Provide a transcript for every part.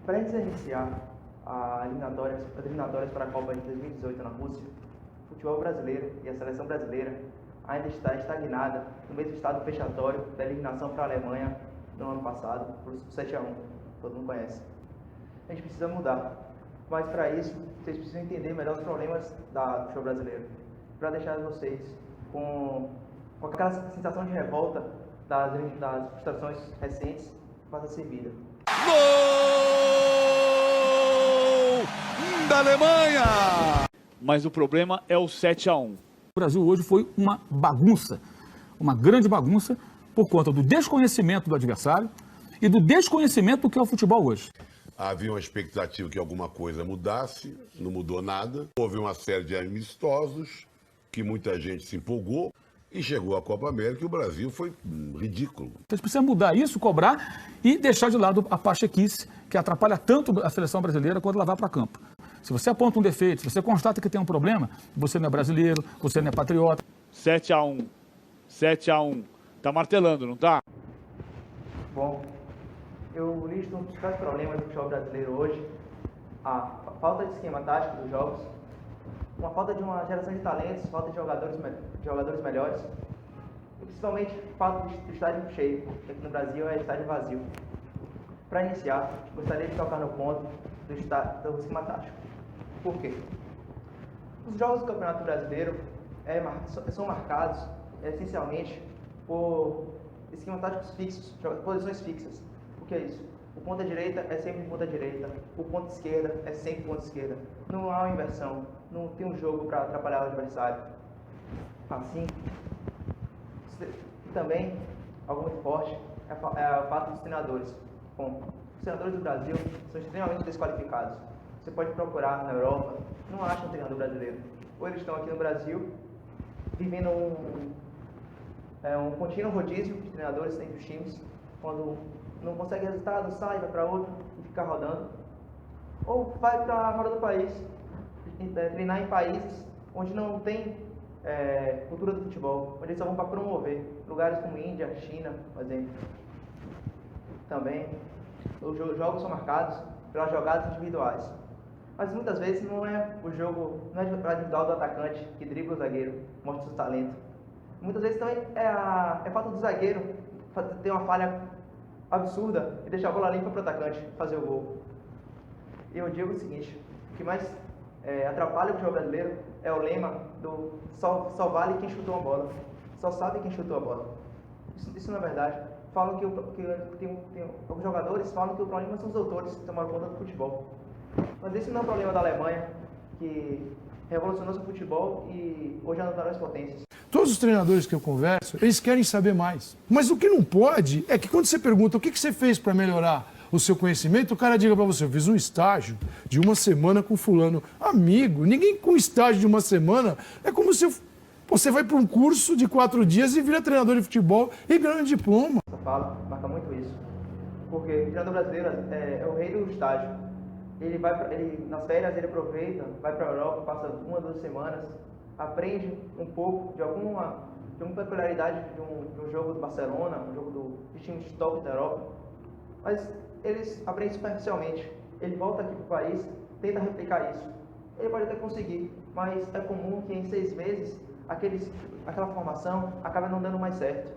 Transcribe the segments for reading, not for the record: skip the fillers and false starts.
Para iniciar as eliminatórias para a Copa de 2018 na Rússia, o futebol brasileiro e a seleção brasileira ainda está estagnada no mesmo estado fechatório da eliminação para a Alemanha no ano passado, por 7-1, todo mundo conhece. A gente precisa mudar, mas para isso vocês precisam entender melhor os problemas do futebol brasileiro, para deixar vocês com aquela sensação de revolta das frustrações recentes faça ser vida. Gol da Alemanha! Mas o problema é o 7-1. O Brasil hoje foi uma bagunça, uma grande bagunça, por conta do desconhecimento do adversário e do desconhecimento do que é o futebol hoje. Havia uma expectativa que alguma coisa mudasse, não mudou nada. Houve uma série de amistosos que muita gente se empolgou e chegou a Copa América e o Brasil foi ridículo. A gente precisa mudar isso, cobrar e deixar de lado a pachequice que atrapalha tanto a seleção brasileira quando ela vai para campo. Se você aponta um defeito, se você constata que tem um problema, você não é brasileiro, você não é patriota. 7-1. 7-1. Tá martelando, não tá? Bom, eu listo um dos principais problemas do futebol brasileiro hoje: a falta de esquema tático dos jogos, uma falta de uma geração de talentos, falta de jogadores melhores e principalmente falta do estádio cheio, que aqui no Brasil é estádio vazio. Para iniciar, gostaria de tocar no ponto do esquema tático. Por quê? Os jogos do Campeonato Brasileiro são marcados essencialmente por esquemas táticos fixos, posições fixas. O que é isso? O ponta direita é sempre ponta direita, o ponta esquerda é sempre ponta esquerda. Não há uma inversão, não tem um jogo para atrapalhar o adversário. Assim, e também, algo muito forte, é o fato dos treinadores. Bom, os treinadores do Brasil são extremamente desqualificados. Você pode procurar na Europa, não acha um treinador brasileiro. Ou eles estão aqui no Brasil, vivendo um contínuo rodízio de treinadores entre os times, quando não consegue resultado, sai, vai para outro e fica rodando. Ou vai para fora do país, treinar em países onde não tem cultura do futebol, onde eles só vão para promover. Lugares como Índia, China, por exemplo. Também, os jogos são marcados pelas jogadas individuais. Mas muitas vezes não é o jogo, não é individual do atacante que dribla o zagueiro, mostra seu talento. Muitas vezes também é falta do zagueiro ter uma falha absurda e deixar a bola limpa para o atacante fazer o gol. E eu digo o seguinte: o que mais atrapalha o futebol brasileiro é o lema do só vale quem chutou a bola, só sabe quem chutou a bola. Isso não é verdade. Falam alguns jogadores falam que o problema são os autores que tomaram conta do futebol. Mas esse não é o problema da Alemanha, que revolucionou seu futebol e hoje é uma das maiores potências. Todos os treinadores que eu converso, eles querem saber mais. Mas o que não pode é que quando você pergunta o que você fez para melhorar o seu conhecimento, o cara diga para você: eu fiz um estágio de uma semana com fulano. Amigo, ninguém com estágio de uma semana é como se você vai para um curso de 4 dias e vira treinador de futebol e ganha um diploma. Essa fala marca muito isso, porque o treinador brasileiro é o rei do estágio. Nas férias ele aproveita, vai para a Europa, passa 1 ou 2 semanas, aprende um pouco de alguma peculiaridade de um jogo do Barcelona, um jogo de times top da Europa, mas eles aprendem superficialmente. Ele volta aqui para o país, tenta replicar isso. Ele pode até conseguir, mas é comum que em 6 meses aquela formação acabe não dando mais certo.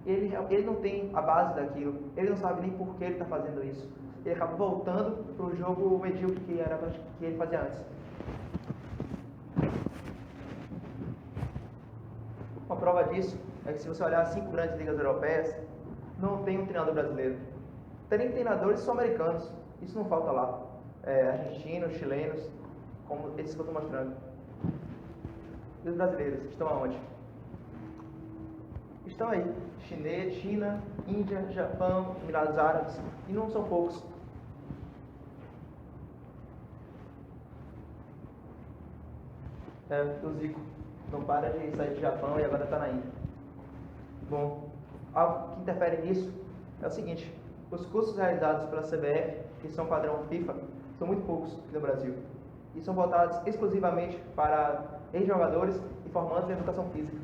Ele não tem a base daquilo, ele não sabe nem por que ele está fazendo isso. Ele acaba voltando para o jogo medíocre que ele fazia antes. Uma prova disso é que se você olhar as 5 grandes ligas europeias, não tem um treinador brasileiro. Tem treinadores sul-americanos, isso não falta lá. Argentinos, chilenos, como esses que eu estou mostrando. E os brasileiros estão aonde? Estão aí. China, Índia, Japão, Emirados Árabes, e não são poucos. O Zico não para de sair do Japão e agora está na Índia. Bom, algo que interfere nisso é o seguinte: os cursos realizados pela CBF, que são padrão FIFA, são muito poucos aqui no Brasil e são voltados exclusivamente para ex-jogadores e formandos em educação física.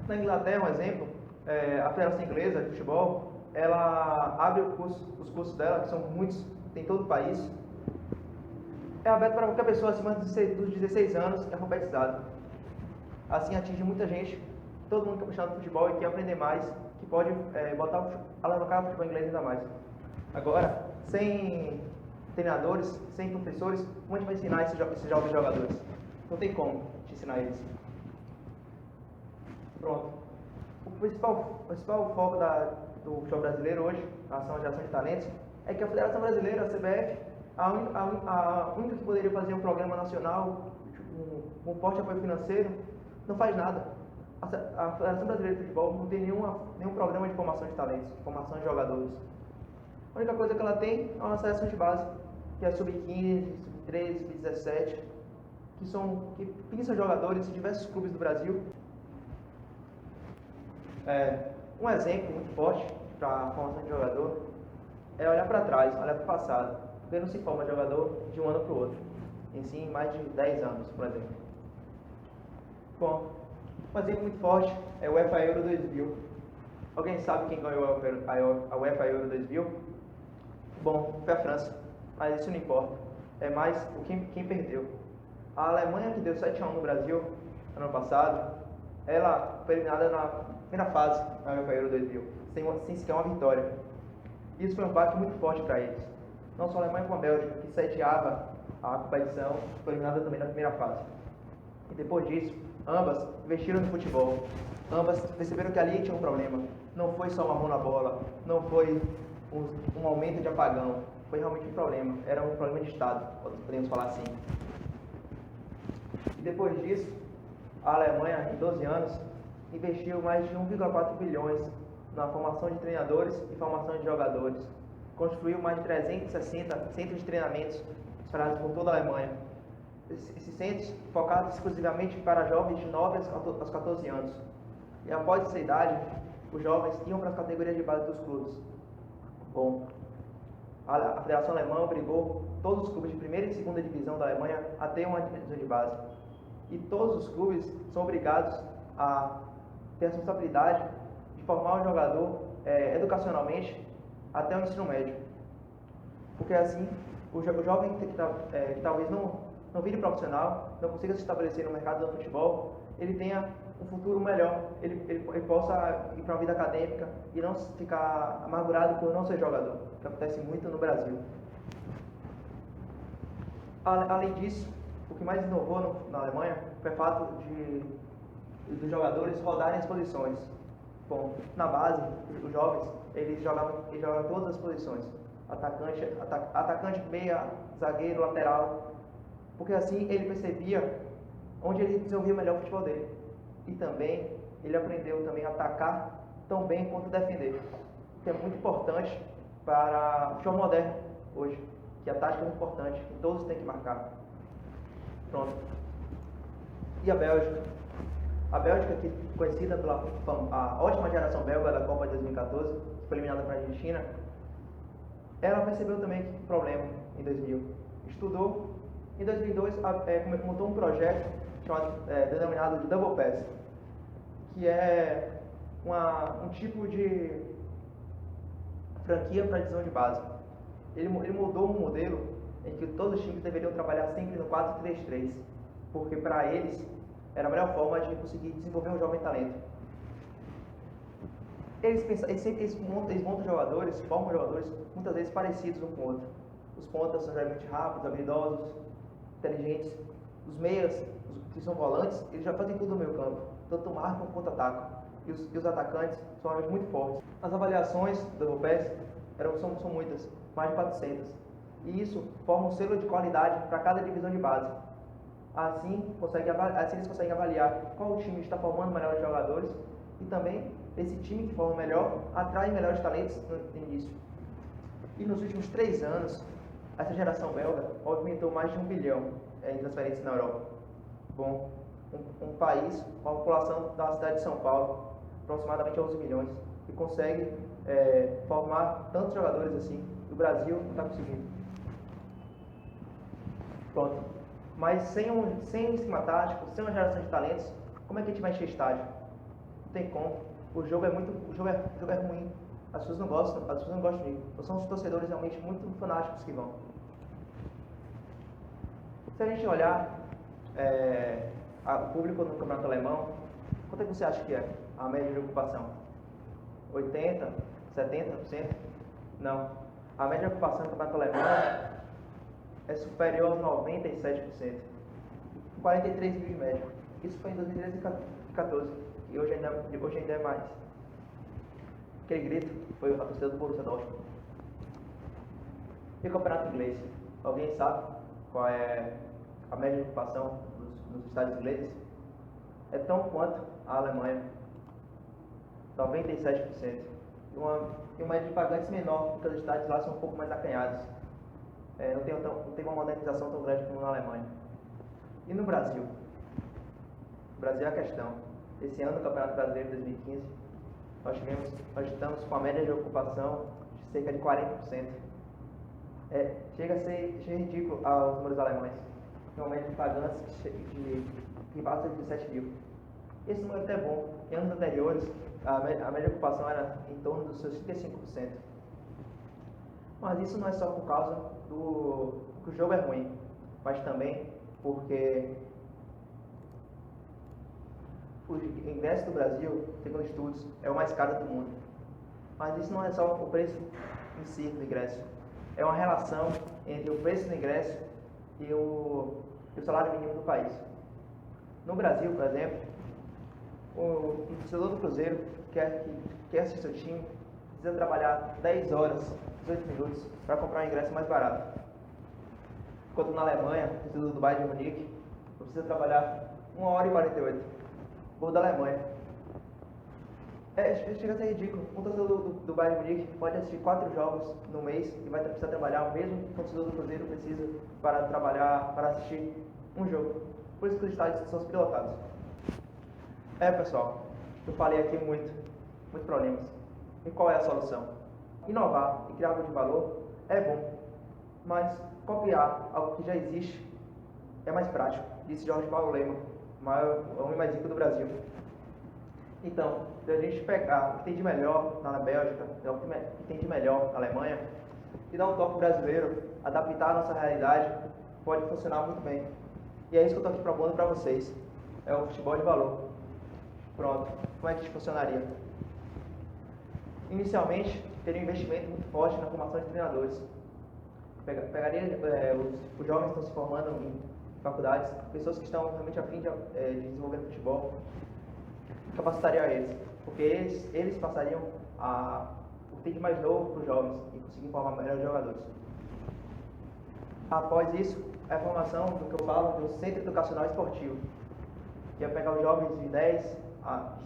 Na Inglaterra, um exemplo, a Federação Inglesa de Futebol, ela abre os cursos dela, que são muitos, tem todo o país, é aberto para qualquer pessoa acima dos 16 anos e alfabetizado. Assim atinge muita gente, todo mundo que é apaixonado por futebol e quer aprender mais, que pode alavancar o futebol inglês ainda mais. Agora, sem treinadores, sem professores, como a gente vai ensinar esses jovens jogadores? Não tem como te ensinar eles. Pronto. O principal foco do futebol brasileiro hoje, em relação à geração de talentos, é que a Federação Brasileira, a CBF, a única que poderia fazer um programa nacional, um forte apoio financeiro, não faz nada. A Federação Brasileira de Futebol não tem nenhum programa de formação de talentos, de formação de jogadores. A única coisa que ela tem é uma seleção de base, que é sub-15, sub-13, sub-17, que pensam jogadores em diversos clubes do Brasil. Um exemplo muito forte para a formação de jogador é olhar para trás, olhar para o passado, porque não se forma jogador de um ano para o outro, em sim mais de 10 anos, por exemplo. Bom, um exemplo muito forte é o UEFA Euro 2000. Alguém sabe quem ganhou a UEFA Euro 2000? Bom, foi a França, mas isso não importa. É mais quem perdeu. A Alemanha, que deu 7-1 no Brasil ano passado, ela foi eliminada na primeira fase da UEFA Euro 2000, sem sequer uma vitória. Isso foi um baque muito forte para eles. Não só a Alemanha como a Bélgica, que sediava a competição, foi eliminada também na primeira fase. E depois disso, ambas investiram no futebol. Ambas perceberam que ali tinha um problema. Não foi só uma mão na bola, não foi um aumento de apagão. Foi realmente um problema. Era um problema de Estado, podemos falar assim. E depois disso, a Alemanha, em 12 anos, investiu mais de 1,4 bilhões na formação de treinadores e formação de jogadores. Construiu mais de 360 centros de treinamentos espalhados por toda a Alemanha. Esses centros focados exclusivamente para jovens de 9 aos 14 anos. E após essa idade, os jovens iam para as categorias de base dos clubes. Bom, a Federação Alemã obrigou todos os clubes de primeira e segunda divisão da Alemanha a ter uma divisão de base. E todos os clubes são obrigados a ter a responsabilidade de formar o jogador educacionalmente até o ensino médio. Porque assim, o jovem que talvez não vire profissional, não consiga se estabelecer no mercado do futebol, ele tenha um futuro melhor, ele possa ir para a vida acadêmica e não ficar amargurado por não ser jogador, que acontece muito no Brasil. Além disso, o que mais inovou na Alemanha foi o fato dos jogadores rodarem as posições. Bom, na base, os jovens, eles jogavam todas as posições. Atacante, meia, zagueiro, lateral. Porque assim ele percebia onde ele desenvolvia melhor o futebol dele. E também, ele aprendeu também a atacar tão bem quanto defender. Que é muito importante para o futebol moderno hoje. Que a tática é muito importante, que todos têm que marcar. Pronto. E a Bélgica? A Bélgica, que é conhecida pela a ótima geração belga da Copa de 2014, que foi eliminada para a Argentina, ela percebeu também que problema em 2000. Estudou. Em 2002, montou um projeto denominado de Double Pass, que é um tipo de franquia para divisão de base. Ele mudou um modelo em que todos os times deveriam trabalhar sempre no 4-3-3, porque para eles era a melhor forma de conseguir desenvolver um jovem talento. Eles montam jogadores, formam jogadores muitas vezes parecidos um com o outro. Os pontas são geralmente rápidos, habilidosos, inteligentes. Os meias, que são volantes, eles já fazem tudo no meio campo, tanto marcam quanto atacam. E os atacantes são realmente muito fortes. As avaliações do Double Pass são muitas, mais de 400. E isso forma um selo de qualidade para cada divisão de base. Assim eles conseguem avaliar qual time está formando melhores jogadores e também esse time que forma melhor atrai melhores talentos no início. E nos últimos 3 anos, essa geração belga movimentou mais de 1 bilhão em transferências na Europa. Bom, um país com a população da cidade de São Paulo, aproximadamente 11 milhões, que consegue formar tantos jogadores assim. O Brasil não está conseguindo. Pronto. Mas sem um esquema tático, sem uma geração de talentos, como é que a gente vai encher estádio? Não tem como. O jogo é ruim. as pessoas não gostam de mim. São os torcedores realmente muito fanáticos que vão. Se a gente olhar o público no campeonato alemão, quanto é que você acha que é a média de ocupação? 80%? 70%? Não. A média de ocupação no campeonato alemão é superior aos 97%. 43 mil de média. Isso foi em 2013 e 2014. E hoje ainda é mais. Aquele grito foi a torcida do Borussia Dortmund. E o campeonato inglês? Alguém sabe qual é a média de ocupação nos estádios ingleses? É tão quanto a Alemanha. 97%. E uma média de pagantes menor, porque os estádios lá são um pouco mais acanhados. Não tem uma modernização tão grande como na Alemanha. E no Brasil? O Brasil é a questão. Esse ano, no Campeonato Brasileiro de 2015, nós estamos com a média de ocupação de cerca de 40%. Chega a ser ridículo os números alemães. Tem uma média de pagantes que passa de 17 mil. Esse número é até bom. Em anos anteriores, a média de ocupação era em torno dos seus 35%. Mas isso não é só por causa que o jogo é ruim, mas também porque o ingresso do Brasil, segundo estudos, é o mais caro do mundo. Mas isso não é só o preço em si do ingresso. É uma relação entre o preço do ingresso e o salário mínimo do país. No Brasil, por exemplo, o torcedor do Cruzeiro que quer assistir seu time precisa trabalhar 10 horas, 18 minutos para comprar um ingresso mais barato. Enquanto na Alemanha, o torcedor do Bayern de Munique precisa trabalhar 1 hora e 48. Gol da Alemanha. Chega a ser ridículo. Um torcedor do Bayern de Munique pode assistir 4 jogos no mês e vai precisar trabalhar o mesmo que o torcedor do Cruzeiro precisa para assistir um jogo. Por isso que os estádios são superlotados. Pessoal, eu falei aqui muitos problemas. E qual é a solução? Inovar e criar algo de valor é bom, mas copiar algo que já existe é mais prático, disse Jorge Paulo Lemann, o homem mais rico do Brasil. Então, se a gente pegar o que tem de melhor na Bélgica, o que tem de melhor na Alemanha, e dar um toque brasileiro, adaptar a nossa realidade, pode funcionar muito bem. E é isso que eu estou aqui propondo para vocês. É o futebol de valor. Pronto. Como é que isso funcionaria? Inicialmente, teria um investimento muito forte na formação de treinadores. Pegaria os jovens que estão se formando em faculdades, pessoas que estão realmente a fim de desenvolver no futebol, capacitaria eles, porque eles passariam o que tem de mais novo para os jovens e conseguir formar melhores jogadores. Após isso, a formação do que eu falo do Centro Educacional Esportivo, que é pegar os jovens de 10 a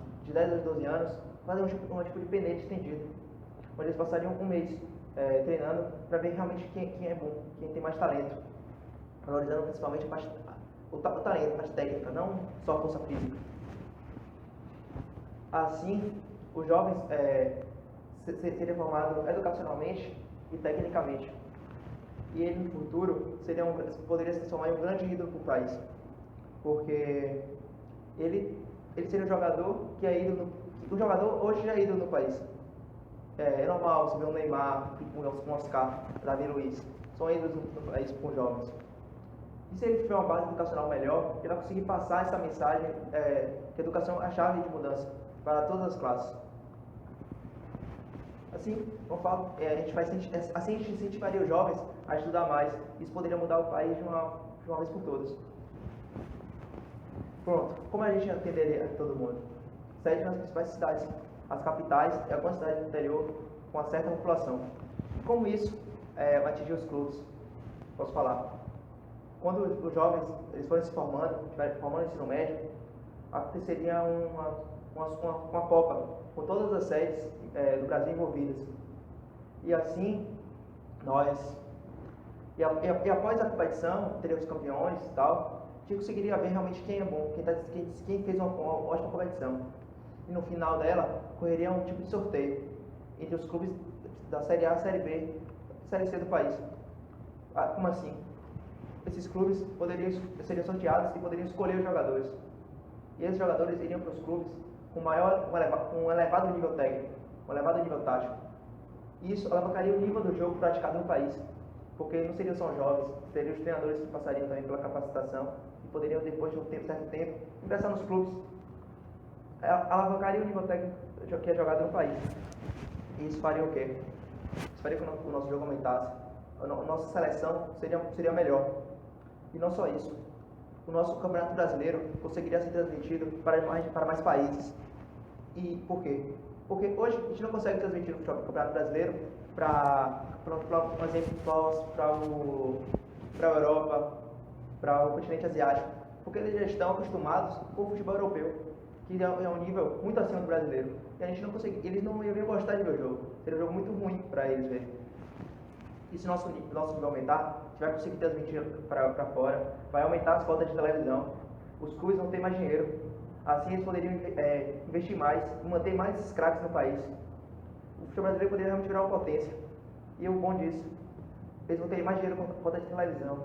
12 anos, fazer um tipo de pendente estendido, onde eles passariam um mês treinando para ver realmente quem é bom, quem tem mais talento, valorizando principalmente o talento, a parte técnica, não só a força física. Assim, os jovens seriam formados educacionalmente e tecnicamente. E ele, no futuro, poderia se transformar em um grande ídolo para o país. Porque ele seria um jogador que é ídolo. O jogador hoje já é ídolo no país. É normal você ver um Neymar, um Oscar, Davi Luiz. São ídolos no país por jovens. E se ele tiver uma base educacional melhor, ele vai conseguir passar essa mensagem que a educação é a chave de mudança para todas as classes. Assim, como eu falo, a gente incentivaria os jovens a estudar mais. Isso poderia mudar o país de uma vez por todas. Pronto, como a gente atenderia todo mundo? Sede nas principais cidades, as capitais e algumas cidades do interior com uma certa população. Como isso vai atingir os clubes? Posso falar? Quando os jovens eles forem se formando, estiverem formando ensino médio, aconteceria uma Copa com todas as sedes do Brasil envolvidas. E assim, E após a competição, teríamos campeões e tal, a gente conseguiria ver realmente quem é bom, quem fez uma ótima competição. E no final dela, ocorreria um tipo de sorteio entre os clubes da Série A, Série B e Série C do país. Como assim? Esses clubes seriam sorteados e poderiam escolher os jogadores. E esses jogadores iriam para os clubes com um elevado nível técnico, um elevado nível tático, E isso alavancaria o nível do jogo praticado no país, porque não seriam só jovens, seriam os treinadores que passariam também pela capacitação e poderiam, depois de um certo tempo, ingressar nos clubes. Alavancaria o nível técnico que é jogado no país. E isso faria o quê? Isso faria que o nosso jogo aumentasse, a nossa seleção seria melhor. E não só isso, o nosso Campeonato Brasileiro conseguiria ser transmitido para mais países. E por quê? Porque hoje a gente não consegue transmitir o Campeonato Brasileiro para a Europa, para o continente asiático, porque eles já estão acostumados com o futebol europeu, que é um nível muito acima do brasileiro. E a gente não consegue, eles não iriam gostar de ver o jogo, seria um jogo muito ruim para eles verem. E se nosso nível aumentar, a gente vai conseguir transmitir para fora, vai aumentar as cotas de televisão, os clubes vão ter mais dinheiro, assim eles poderiam investir mais e manter mais esses craques no país. O futebol brasileiro poderia realmente virar uma potência. E o bom disso, eles vão ter mais dinheiro com cota de televisão.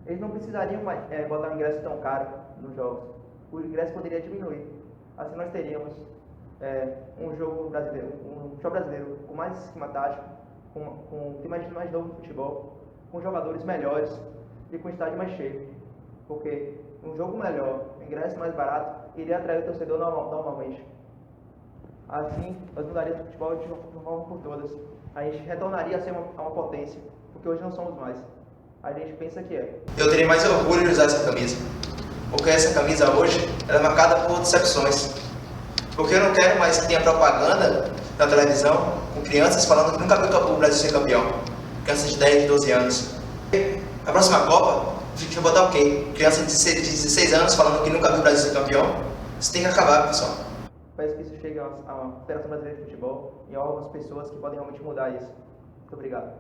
Eles não precisariam botar um ingresso tão caro nos jogos. O ingresso poderia diminuir. Assim nós teríamos um jogo brasileiro, um futebol brasileiro com mais esquema tático, com um time mais novo no futebol, com jogadores melhores e com estádio mais cheio. Porque um jogo melhor, ingresso mais barato, iria atrair o torcedor normalmente. Assim, nós mudaríamos o futebol de uma forma por todas. A gente retornaria a ser uma potência, porque hoje não somos mais. A gente pensa que é. Eu teria mais orgulho de usar essa camisa, porque essa camisa hoje ela é marcada por decepções. Porque eu não quero mais que tenha propaganda na televisão com crianças falando que nunca viu o Brasil ser campeão. Crianças de 10, 12 anos. A próxima Copa, a gente vai botar o quê? Criança de 16 anos falando que nunca viu o Brasil ser campeão? Isso tem que acabar, pessoal. Parece que isso chega à Federação Brasileira de Futebol e a algumas pessoas que podem realmente mudar isso. Muito obrigado.